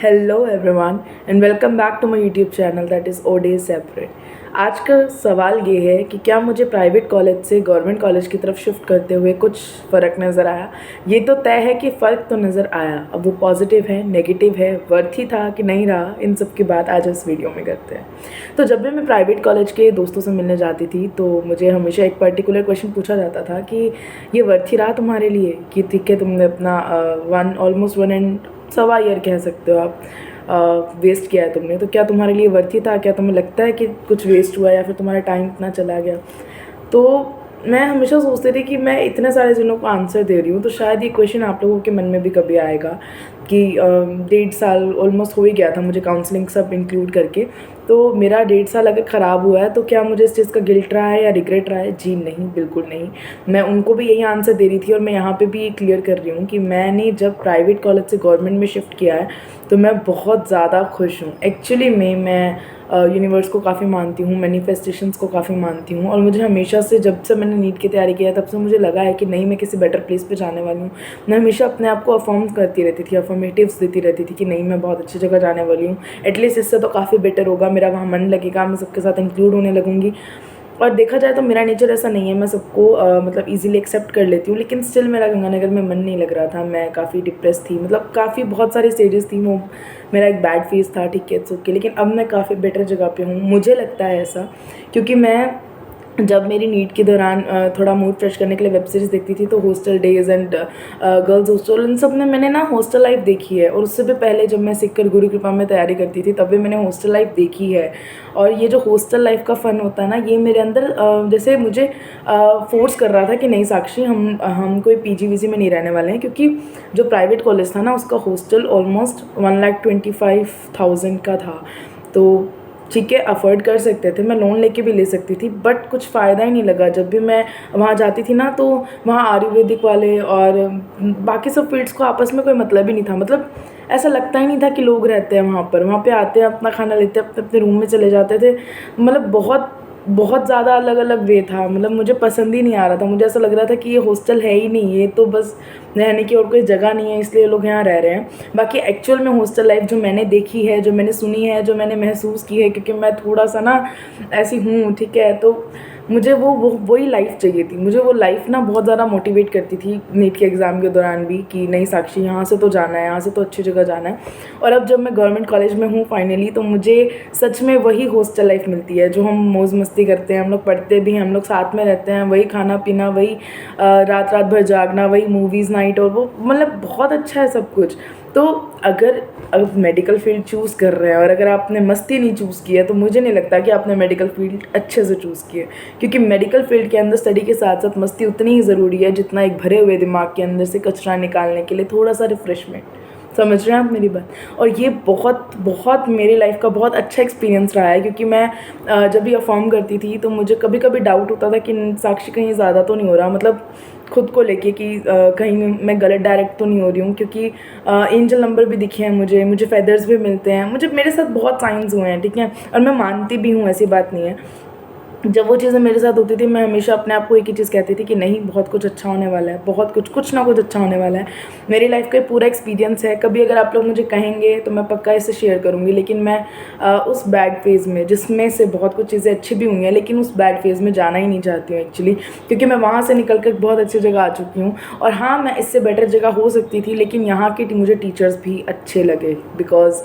Hello everyone and welcome back to my YouTube channel that is O day separate. आज का सवाल ये है कि क्या मुझे प्राइवेट कॉलेज से गवर्नमेंट कॉलेज की तरफ शिफ्ट करते हुए कुछ फ़र्क नज़र आया। ये तो तय है कि फ़र्क तो नज़र आया, अब वो पॉजिटिव है, नेगेटिव है, वर्थी था कि नहीं रहा, इन सब की बात आज इस वीडियो में करते हैं। तो जब भी मैं प्राइवेट कॉलेज के दोस्तों से मिलने जाती थी तो मुझे हमेशा एक पर्टिकुलर क्वेश्चन पूछा जाता था कि ये वर्थी रहा तुम्हारे लिए, कि ठीक है तुमने अपना ऑलमोस्ट 1.25 ईयर कह सकते हो आप वेस्ट किया है तुमने, तो क्या तुम्हारे लिए वर्थी था, क्या तुम्हें लगता है कि कुछ वेस्ट हुआ या फिर तुम्हारा टाइम इतना चला गया। तो मैं हमेशा सोचती थी कि मैं इतने सारे जनों को आंसर दे रही हूँ तो शायद ये क्वेश्चन आप लोगों के मन में भी कभी आएगा कि 1.5 साल ऑलमोस्ट हो ही गया था मुझे काउंसलिंग सब इंक्लूड करके। तो मेरा 1.5 साल अगर ख़राब हुआ है तो क्या मुझे इस चीज़ का गिल्ट रहा है या रिग्रेट रहा है? जी नहीं, बिल्कुल नहीं। मैं उनको भी यही आंसर दे रही थी और मैं यहाँ पे भी ये क्लियर कर रही हूँ कि मैंने जब प्राइवेट कॉलेज से गवर्नमेंट में शिफ्ट किया है तो मैं बहुत ज़्यादा खुश हूँ। एक्चुअली मैं यूनिवर्स को काफ़ी मानती हूँ, मैनिफेस्टेशंस को काफ़ी मानती हूँ और मुझे हमेशा से, जब से मैंने नीट की तैयारी किया तब से मुझे लगा है कि नहीं, मैं किसी बेटर प्लेस पे जाने वाली हूँ। मैं हमेशा अपने आप को अफर्म करती रहती थी, अफर्मेटिव्स देती रहती थी कि नहीं, मैं बहुत अच्छी जगह जाने वाली हूँ, एटलीस्ट इससे तो काफ़ी बेटर होगा, मेरा वहाँ मन लगेगा, मैं सबके साथ इंक्लूड होने लगूँगी। और देखा जाए तो मेरा नेचर ऐसा नहीं है, मैं सबको मतलब इजीली एक्सेप्ट कर लेती हूँ, लेकिन स्टिल मेरा गंगानगर में मन नहीं लग रहा था। मैं काफ़ी डिप्रेस थी, मतलब काफ़ी बहुत सारी स्टेजेस थी, वो मेरा एक बैड फेज था, ठीक है, इट्स ओके। लेकिन अब मैं काफ़ी बेटर जगह पे हूँ, मुझे लगता है ऐसा, क्योंकि मैं जब मेरी नीट के दौरान थोड़ा मूड फ्रेश करने के लिए वेब सीरीज़ देखती थी तो Hostel Daze and Girls Hostel, इन सब में मैंने ना हॉस्टल लाइफ देखी है। और उससे भी पहले जब मैं सीखकर गुरु कृपा में तैयारी करती थी तब भी मैंने हॉस्टल लाइफ देखी है। और ये जो हॉस्टल लाइफ का फ़न होता है ना, ये मेरे अंदर जैसे मुझे फोर्स कर रहा था कि नहीं साक्षी, हम कोई पीजी वीजी में नहीं रहने वाले हैं, क्योंकि जो प्राइवेट कॉलेज था ना उसका हॉस्टल ऑलमोस्ट 1,25,000 का था। तो ठीक है, अफोर्ड कर सकते थे, मैं लोन लेके भी ले सकती थी, बट कुछ फ़ायदा ही नहीं लगा। जब भी मैं वहाँ जाती थी ना तो वहाँ आयुर्वेदिक वाले और बाकी सब फील्ड्स को आपस में कोई मतलब ही नहीं था। मतलब ऐसा लगता ही नहीं था कि लोग रहते हैं वहाँ पे आते हैं, अपना खाना लेते हैं, अपने अपने रूम में चले जाते थे। मतलब बहुत बहुत ज़्यादा अलग अलग वे था, मतलब मुझे पसंद ही नहीं आ रहा था। मुझे ऐसा लग रहा था कि ये हॉस्टल है ही नहीं, ये तो बस रहने की और कोई जगह नहीं है, इसलिए लोग यहाँ रह रहे हैं। बाकी एक्चुअल में हॉस्टल लाइफ जो मैंने देखी है, जो मैंने सुनी है, जो मैंने महसूस की है, क्योंकि मैं थोड़ा सा ना ऐसी हूँ, ठीक है, तो मुझे वही लाइफ चाहिए थी। मुझे वो लाइफ ना बहुत ज़्यादा मोटिवेट करती थी नीट के एग्ज़ाम के दौरान भी कि नहीं साक्षी, यहाँ से तो जाना है, यहाँ से तो अच्छी जगह जाना है। और अब जब मैं गवर्नमेंट कॉलेज में हूँ फाइनली, तो मुझे सच में वही हॉस्टल लाइफ मिलती है जो हम मौज मस्ती करते हैं, हम लोग पढ़ते भी हैं, हम लोग साथ में रहते हैं, वही खाना पीना, वही रात रात भर जागना, वही मूवीज़ नाइट, और वो मतलब बहुत अच्छा है सब कुछ। तो अगर अब मेडिकल फील्ड चूज़ कर रहे हैं और अगर आपने मस्ती नहीं चूज़ की है तो मुझे नहीं लगता कि आपने मेडिकल फील्ड अच्छे से चूज़ की है, क्योंकि मेडिकल फील्ड के अंदर स्टडी के साथ साथ मस्ती उतनी ही ज़रूरी है जितना एक भरे हुए दिमाग के अंदर से कचरा निकालने के लिए थोड़ा सा रिफ्रेशमेंट। समझ रहे हैं आप मेरी बात? और ये बहुत बहुत मेरी लाइफ का बहुत अच्छा एक्सपीरियंस रहा है, क्योंकि मैं जब भी अफर्म करती थी तो मुझे कभी कभी डाउट होता था कि साक्षी कहीं ज़्यादा तो नहीं हो रहा, मतलब खुद को लेके कि कहीं मैं गलत डायरेक्ट तो नहीं हो रही हूँ, क्योंकि एंजल नंबर भी दिखे हैं मुझे फेदर्स भी मिलते हैं, मुझे मेरे साथ बहुत साइंस हुए हैं, ठीक है, और मैं मानती भी हूँ, ऐसी बात नहीं है। जब वो चीज़ें मेरे साथ होती थी मैं हमेशा अपने आप को एक ही चीज़ कहती थी कि नहीं, बहुत कुछ अच्छा होने वाला है, बहुत कुछ ना कुछ अच्छा होने वाला है। मेरी लाइफ का पूरा एक्सपीरियंस है, कभी अगर आप लोग मुझे कहेंगे तो मैं पक्का इसे शेयर करूँगी। लेकिन मैं उस बैड फेज़ में, जिसमें से बहुत कुछ चीज़ें अच्छी भी हुई हैं, लेकिन उस बैड फेज़ में जाना ही नहीं चाहती हूँ एक्चुअली, क्योंकि मैं वहाँ से निकल कर बहुत अच्छी जगह आ चुकी हूँ। और हाँ, मैं इससे बेटर जगह हो सकती थी, लेकिन यहाँ के मुझे टीचर्स भी अच्छे लगे, बिकॉज़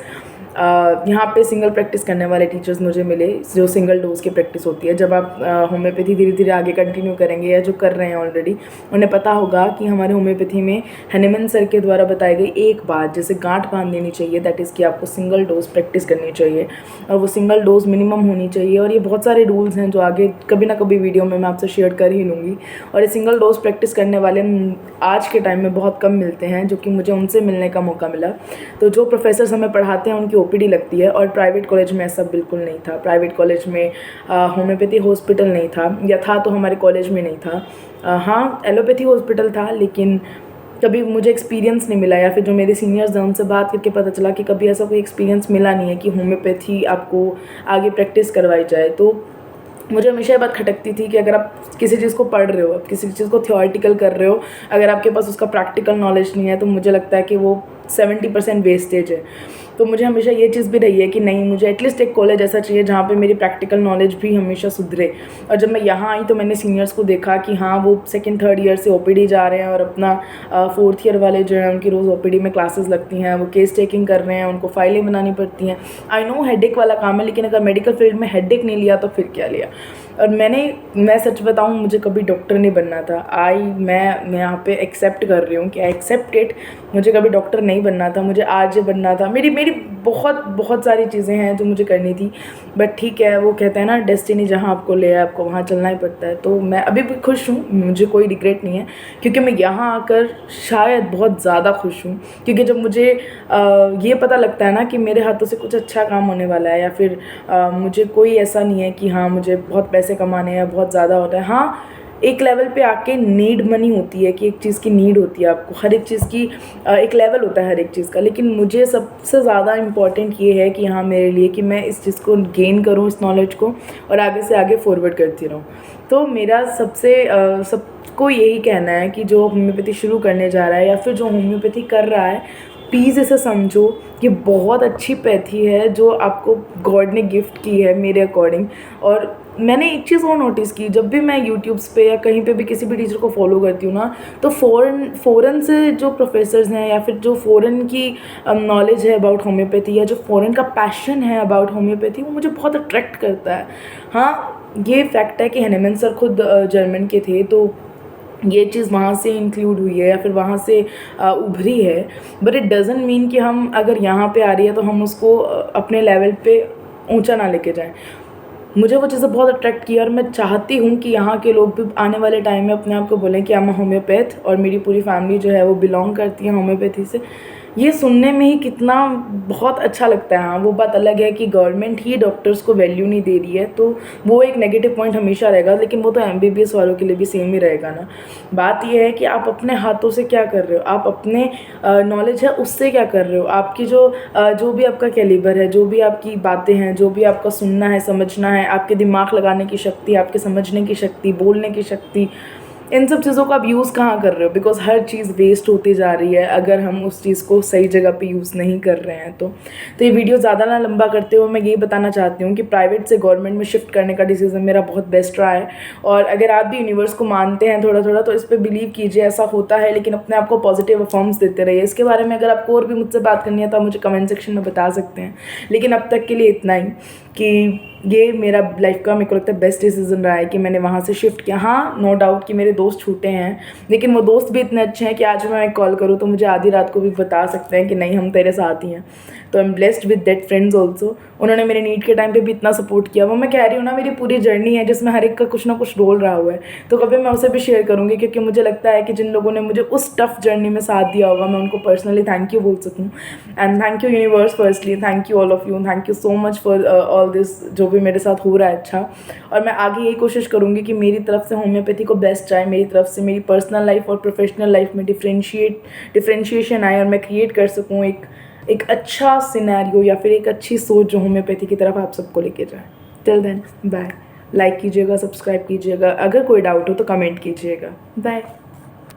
यहाँ पे सिंगल प्रैक्टिस करने वाले टीचर्स मुझे मिले, जो सिंगल डोज की प्रैक्टिस होती है। जब आप होम्योपैथी धीरे धीरे आगे कंटिन्यू करेंगे या जो कर रहे हैं ऑलरेडी, उन्हें पता होगा कि हमारे होम्योपैथी में हनीमैन सर के द्वारा बताई गई एक बात, जैसे गांठ बांध देनी चाहिए, दैट इज़ कि आपको सिंगल डोज प्रैक्टिस करनी चाहिए और वो सिंगल डोज मिनिमम होनी चाहिए। और ये बहुत सारे रूल्स हैं जो आगे कभी ना कभी वीडियो में मैं आपसे शेयर कर ही लूँगी। और ये सिंगल डोज प्रैक्टिस करने वाले आज के टाइम में बहुत कम मिलते हैं, जो कि मुझे उनसे मिलने का मौका मिला। तो जो प्रोफेसर्स हमें पढ़ाते हैं उनकी ओपीडी लगती है, और प्राइवेट कॉलेज में ऐसा बिल्कुल नहीं था। प्राइवेट कॉलेज में होम्योपैथी हॉस्पिटल नहीं था, या था तो हमारे कॉलेज में नहीं था। हाँ, एलोपैथी हॉस्पिटल था, लेकिन कभी मुझे एक्सपीरियंस नहीं मिला, या फिर जो मेरे सीनियर्स हैं उनसे बात करके पता चला कि कभी ऐसा कोई एक्सपीरियंस मिला नहीं है कि होम्योपैथी आपको आगे प्रैक्टिस करवाई जाए। तो मुझे हमेशा ये बात खटकती थी कि अगर आप किसी चीज़ को पढ़ रहे हो, आप किसी चीज़ को थियोरिटिकल कर रहे हो, अगर आपके पास उसका प्रैक्टिकल नॉलेज नहीं है तो मुझे लगता है कि वो 70% वेस्टेज है। तो मुझे हमेशा ये चीज़ भी रही है कि नहीं, मुझे एटलीस्ट एक कॉलेज ऐसा चाहिए जहाँ पे मेरी प्रैक्टिकल नॉलेज भी हमेशा सुधरे। और जब मैं यहाँ आई तो मैंने सीनियर्स को देखा कि हाँ, वो सेकंड थर्ड ईयर से ओपीडी जा रहे हैं और अपना फोर्थ ईयर वाले जो हैं उनकी रोज़ ओपीडी में क्लासेस लगती हैं, वो केस टेकिंग कर रहे हैं, उनको फाइलें बनानी पड़ती हैं। आई नो हेडेक वाला काम है, लेकिन अगर मेडिकल फील्ड में हेडेक नहीं लिया तो फिर क्या लिया। और मैं सच बताऊँ, मुझे कभी डॉक्टर नहीं बनना था। मैं यहाँ पे एक्सेप्ट कर रही हूँ कि आई एक्सेप्ट इट। मुझे कभी डॉक्टर नहीं बनना था, मुझे आरजे बनना था। मेरी बहुत सारी चीज़ें हैं जो मुझे करनी थी, बट ठीक है, वो कहते हैं ना, डेस्टिनी जहाँ आपको ले आए आपको वहाँ चलना ही पड़ता है। तो मैं अभी भी खुश हूँ, मुझे कोई रिग्रेट नहीं है, क्योंकि मैं यहाँ आकर शायद बहुत ज़्यादा खुश हूँ। क्योंकि जब मुझे ये पता लगता है ना कि मेरे हाथों से कुछ अच्छा काम होने वाला है, या फिर मुझे कोई ऐसा नहीं है कि हाँ मुझे बहुत पैसे कमाने हैं, बहुत ज़्यादा होता है। हाँ, एक लेवल पे आके नीड मनी होती है कि एक चीज़ की नीड होती है आपको, हर एक चीज़ की एक लेवल होता है हर एक चीज़ का। लेकिन मुझे सबसे ज़्यादा इम्पॉर्टेंट ये है कि हाँ, मेरे लिए कि मैं इस चीज़ को गेन करूँ, इस नॉलेज को, और आगे से आगे फॉरवर्ड करती रहूँ। तो मेरा सबको यही कहना है कि जो होम्योपैथी शुरू करने जा रहा है या फिर जो होम्योपैथी कर रहा है, प्लीज़ इसे समझो कि बहुत अच्छी पैथी है जो आपको गॉड ने गिफ्ट की है मेरे अकॉर्डिंग। और मैंने एक चीज़ और नोटिस की, जब भी मैं यूट्यूब्स पे या कहीं पे भी किसी भी टीचर को फॉलो करती हूँ ना, तो फ़ॉरेन से जो प्रोफेसर्स हैं या फिर जो फ़ॉरेन की नॉलेज है अबाउट होम्योपैथी, या जो फ़ॉरेन का पैशन है अबाउट होम्योपैथी, वो मुझे बहुत अट्रैक्ट करता है। हाँ, ये फैक्ट है कि हनीमैन सर खुद जर्मन के थे, तो ये चीज़ वहाँ से इंक्लूड हुई है या फिर वहाँ से उभरी है। बट इट डज़ंट मीन कि हम अगर यहाँ पे आ रही है तो हम उसको अपने लेवल पे ऊंचा ना लेके जाएं। मुझे वो चीज़ें बहुत अट्रैक्ट किया, और मैं चाहती हूँ कि यहाँ के लोग भी आने वाले टाइम में अपने आप को बोलें कि आई एम होम्योपैथ, और मेरी पूरी फैमिली जो है वो बिलोंग करती है होम्योपैथी से। ये सुनने में ही कितना बहुत अच्छा लगता है। हाँ, वो बात अलग है कि गवर्नमेंट ही डॉक्टर्स को वैल्यू नहीं दे रही है, तो वो एक नेगेटिव पॉइंट हमेशा रहेगा, लेकिन वो तो एमबीबीएस वालों के लिए भी सेम ही रहेगा ना। बात ये है कि आप अपने हाथों से क्या कर रहे हो, आप अपने नॉलेज है उससे क्या कर रहे हो, आपकी जो भी आपका कैलिबर है, जो भी आपकी बातें हैं, जो भी आपका सुनना है, समझना है, आपके दिमाग लगाने की शक्ति, आपके समझने की शक्ति, बोलने की शक्ति, इन सब चीज़ों को आप यूज़ कहाँ कर रहे हो। बिकॉज हर चीज़ वेस्ट होती जा रही है अगर हम उस चीज़ को सही जगह पे यूज़ नहीं कर रहे हैं। तो ये वीडियो ज़्यादा ना लंबा करते हुए मैं यही बताना चाहती हूँ कि प्राइवेट से गवर्नमेंट में शिफ्ट करने का डिसीज़न मेरा बहुत बेस्ट रहा है। और अगर आप भी यूनिवर्स को मानते हैं थोड़ा थोड़ा, तो इस पर बिलीव कीजिए, ऐसा होता है। लेकिन अपने आप को पॉजिटिव अफॉर्म्स देते रहिए। इसके बारे में अगर आपको और भी मुझसे बात करनी है तो आप मुझे कमेंट सेक्शन में बता सकते हैं। लेकिन अब तक के लिए इतना ही कि ये मेरा लाइफ का, मेरे को लगता है, बेस्ट डिसीज़न रहा है कि मैंने वहाँ से शिफ्ट किया। हाँ, नो डाउट कि मेरे दोस्त छूटे हैं, लेकिन वो दोस्त भी इतने अच्छे हैं कि आज मैं कॉल करूँ तो मुझे आधी रात को भी बता सकते हैं कि नहीं, हम तेरे साथ ही हैं। तो I am blessed with that friends also. उन्होंने मेरे नीट के टाइम पे भी इतना सपोर्ट किया। वो मैं कह रही हूँ ना, मेरी पूरी जर्नी है जिसमें हर एक का कुछ ना कुछ रोल रहा हुआ है। तो कभी मैं उसे भी शेयर करूँगी, क्योंकि मुझे लगता है कि जिन लोगों ने मुझे उस टफ जर्नी में साथ दिया होगा, मैं उनको पर्सनली थैंक यू बोल सकूँ। And thank you universe, firstly thank you all of you, thank you so much for all this जो भी मेरे साथ हो रहा है अच्छा। और मैं आगे यही कोशिश करूँगी कि मेरी तरफ से होम्योपैथी को बेस्ट जाए, मेरी तरफ से मेरी पर्सनल लाइफ और प्रोफेशनल लाइफ में डिफ्रेंशिएशन आए, और मैं क्रिएट कर सकूँ एक अच्छा सिनेरियो या फिर एक अच्छी सोच जो होम्योपैथी की तरफ आप सबको लेके जाए। Till then, bye. लाइक कीजिएगा, सब्सक्राइब कीजिएगा, अगर कोई डाउट हो तो कमेंट कीजिएगा। बाय।